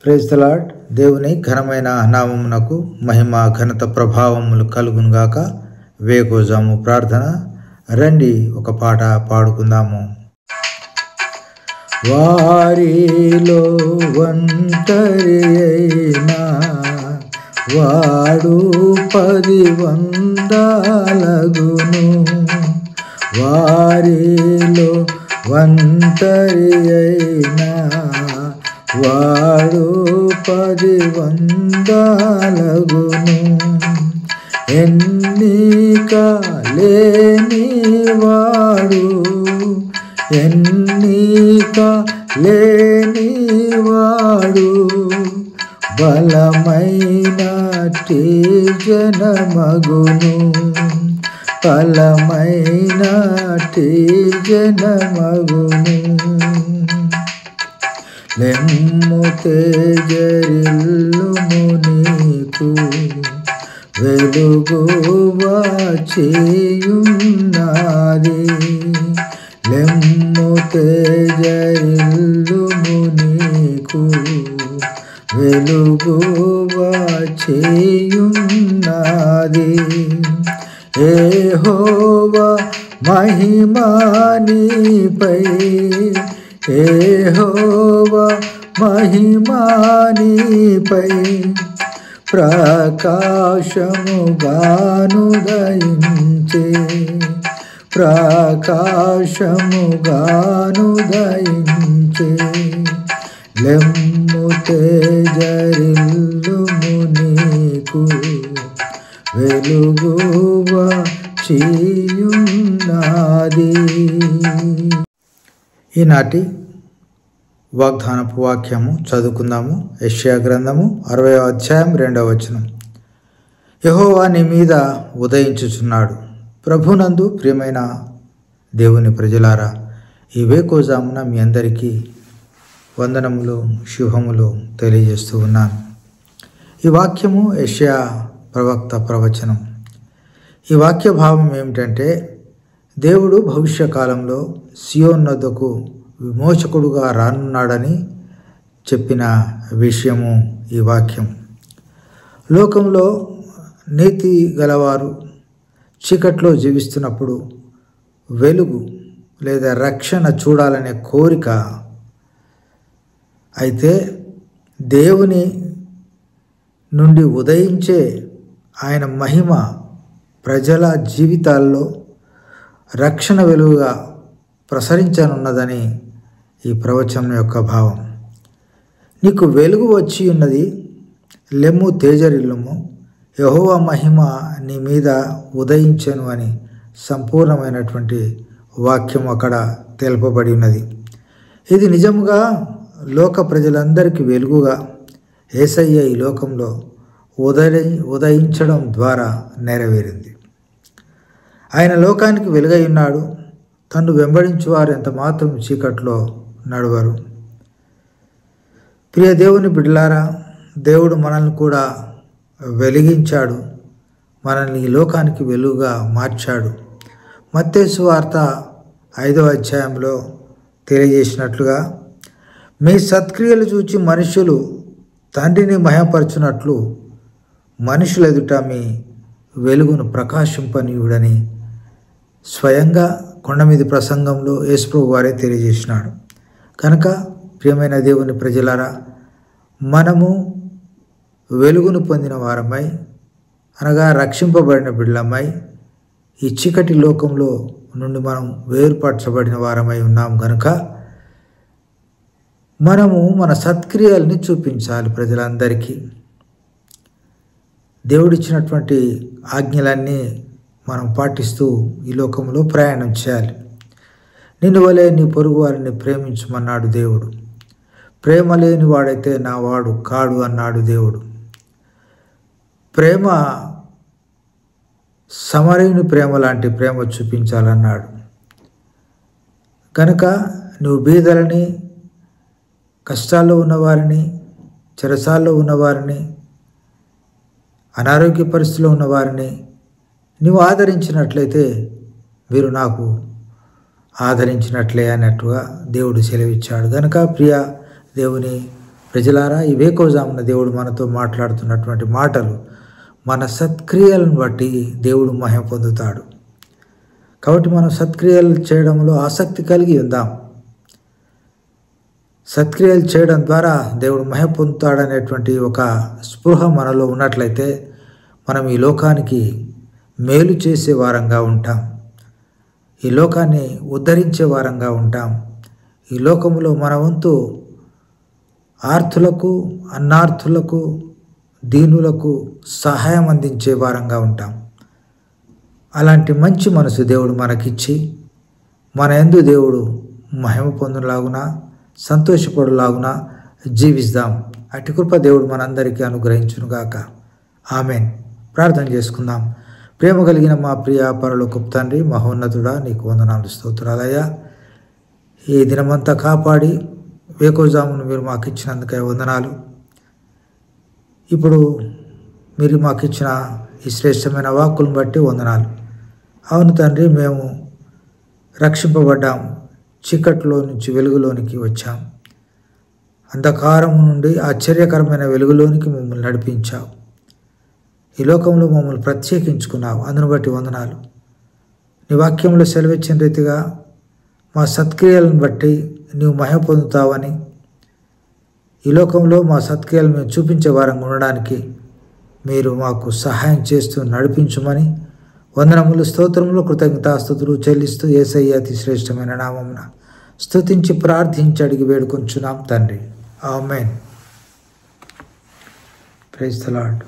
Praise the lord. దేవుని ఘనమైన నామమునకు మహిమ ఘనత ప్రభావములు కలుగునుగాక. వేకోజాము ప్రార్థన. రండి ఒక పాట పాడుకుందాము. వారిలో ఒంటరి అయినా వాడు 10 వందలగును. వారిలో ఒంటరి అయినా వాడు 10 వందలగును. ఎన్నిక లేని వాడు ఎన్నిక లేని వాడు బలమైనటి జనమగును. బలమైనటి జనమగును. లెమ్ము తేజరిల్లుము నీకు వెలుగు వచ్చియున్నది. లెమ్ము తేజరిల్లుము నీకు వెలుగు వచ్చియున్నది. యెహోవా మహిమా నీపై యెహోవా మహిమా నీపై ప్రకాశముగానుదయించే ప్రకాశముగానుదయించే. లెమ్ము తేజరిల్లుము నీకు వెలుగు వచ్చియున్నది. ఈనాటి వాగ్దానపు వాక్యము చదువుకుందాము. యెషయా గ్రంథము 60వ అధ్యాయం 2వ వచనం. యెహోవా నీ మీద ఉదయించుచున్నాడు. ప్రభునందు ప్రియమైన దేవుని ప్రజలారా, ఈ వేకోజామున మీ అందరికీ వందనములు శుభములు తెలియజేస్తూ ఉన్నాను. ఈ వాక్యము యెషయా ప్రవక్త ప్రవచనం. ఈ వాక్య భావం ఏమిటంటే, దేవుడు భవిష్య కాలంలో సియోను వద్దకు విమోచకుడుగా రానున్నాడని చెప్పిన విషయము ఈ వాక్యం. లోకంలో నీతి గలవారు చీకట్లో జీవిస్తున్నప్పుడు వెలుగు లేదా రక్షణ చూడాలనే కోరిక, అయితే దేవుని నుండి ఉదయించే ఆయన మహిమ ప్రజల జీవితాల్లో రక్షణ వెలుగుగా ప్రసరించనున్నదని ఈ ప్రవచనం యొక్క భావం. నీకు వెలుగు వచ్చి ఉన్నది, లెమ్ము తేజరిల్లుము, యెహోవా మహిమ నీ మీద ఉదయించెను అని సంపూర్ణమైనటువంటి వాక్యం అక్కడ తెలుపబడి ఉన్నది. ఇది నిజముగా లోక ప్రజలందరికీ వెలుగుగా యేసయ్య ఈ లోకంలో ఉదయించడం ద్వారా నెరవేరింది. ఆయన లోకానికి వెలుగై ఉన్నాడు. తను వెంబడించువారు ఎంత మాత్రం చీకట్లో నడవరు. ప్రియ దేవుని బిడ్డలారా, దేవుడు మనల్ని కూడా వెలిగించాడు. మనల్ని ఈ లోకానికి వెలుగుగా మార్చాడు. మత్తయి సువార్త 5వ అధ్యాయంలో తెలియజేసినట్లుగా, మీ సత్క్రియలు చూచి మనుషులు తండ్రిని మహిమపరచునట్లు మనుషుల ఎదుట మీ వెలుగును ప్రకాశింపనీయుడని స్వయంగా కొండ మీద ప్రసంగంలో యేసుప్రభు వారే తెలియజేసినాడు. కనుక ప్రియమైన దేవుని ప్రజలారా, మనము వెలుగును పొందిన వారమై, అనగా రక్షింపబడిన బిడ్డలమై, ఈ చీకటి లోకంలో నుండి మనం వేరుపరచబడిన వారమై ఉన్నాం. కనుక మనము మన సత్క్రియల్ని చూపించాలి ప్రజలందరికీ. దేవుడిచ్చినటువంటి ఆజ్ఞలన్నీ మనం పాటిస్తూ ఈ లోకంలో ప్రయాణం చేయాలి. నిన్ను వలె నీ పొరుగు వారిని ప్రేమించమన్నాడు దేవుడు. ప్రేమ లేని వాడైతే నా వాడు కాడు అన్నాడు దేవుడు. ప్రేమ సమరయుని ప్రేమ లాంటి ప్రేమ చూపించాలన్నాడు. కనుక నువ్వు బీదలని, కష్టాల్లో ఉన్నవారిని, చెరసాల్లో ఉన్నవారిని, అనారోగ్య పరిస్థితిలో ఉన్నవారిని నువ్వు ఆదరించినట్లయితే వీరు నాకు ఆదరించినట్లే అన్నట్టుగా దేవుడు సెలవిచ్చాడు. కనుక ప్రియ దేవుని ప్రజలారా, ఈ వేకోజామున దేవుడు మనతో మాట్లాడుతున్నటువంటి మాటలు మన సత్క్రియలను బట్టి దేవుడు మహిమ పొందుతాడు. కాబట్టి మనం సత్క్రియలు చేయడంలో ఆసక్తి కలిగి ఉందాం. సత్క్రియలు చేయడం ద్వారా దేవుడు మహిమ పొందుతాడనేటువంటి ఒక స్పృహ మనలో ఉన్నట్లయితే మనం ఈ లోకానికి మేలు చేసే వారంగా ఉంటాం. ఈ లోకాన్ని ఉద్ధరించే వారంగా ఉంటాం. ఈ లోకములో మన వంతు ఆర్తులకు, అన్నార్థులకు, దీనులకు సహాయం అందించే వారంగా ఉంటాం. అలాంటి మంచి మనసు దేవుడు మనకిచ్చి మన యందు దేవుడు మహిమ పొందులాగున, సంతోషపడులాగున జీవిస్తాం. అట్టి కృప దేవుడు మనందరికీ అనుగ్రహించునుగాక. ఆమెన్. ప్రార్థన చేసుకుందాం. ప్రేమ కలిగిన మా ప్రియ పరలోకపు తండ్రి, మహోన్నతుడా, నీకు వందనాలు, స్తోత్రాలయ్యా. ఈ దినమంతా కాపాడి వేకోజామును మీరు మాకు ఇచ్చినందుకే వందనాలు. ఇప్పుడు మీరు మాకు ఇచ్చిన ఈ శ్రేష్టమైన వాక్కులను బట్టి వందనాలు. అవును తండ్రి, మేము రక్షింపబడ్డాం. చీకట్లో నుంచి వెలుగులోనికి వచ్చాం. అంధకారము నుండి ఆశ్చర్యకరమైన వెలుగులోనికి మమ్మల్ని నడిపించావు. ఈ లోకంలో మమ్మల్ని ప్రత్యేకించుకున్నావు. అందును బట్టి వందనాలు. నీ వాక్యంలో సెలవిచ్చిన రీతిగా మా సత్క్రియలను బట్టి నీవు మహిమ పొందుతావని, ఈ లోకంలో మా సత్క్రియలు మేము చూపించే వారంగా ఉండడానికి మీరు మాకు సహాయం చేస్తూ నడిపించమని వందనములు, స్తోత్రములు, కృతజ్ఞతాస్తుతులు చెల్లిస్తూ యేసయ్య అతి శ్రేష్టమైన నామమున స్తుతించి ప్రార్థించి అడిగి వేడుకొంచున్నాం తండ్రి. ఆమేన్. Praise the lord.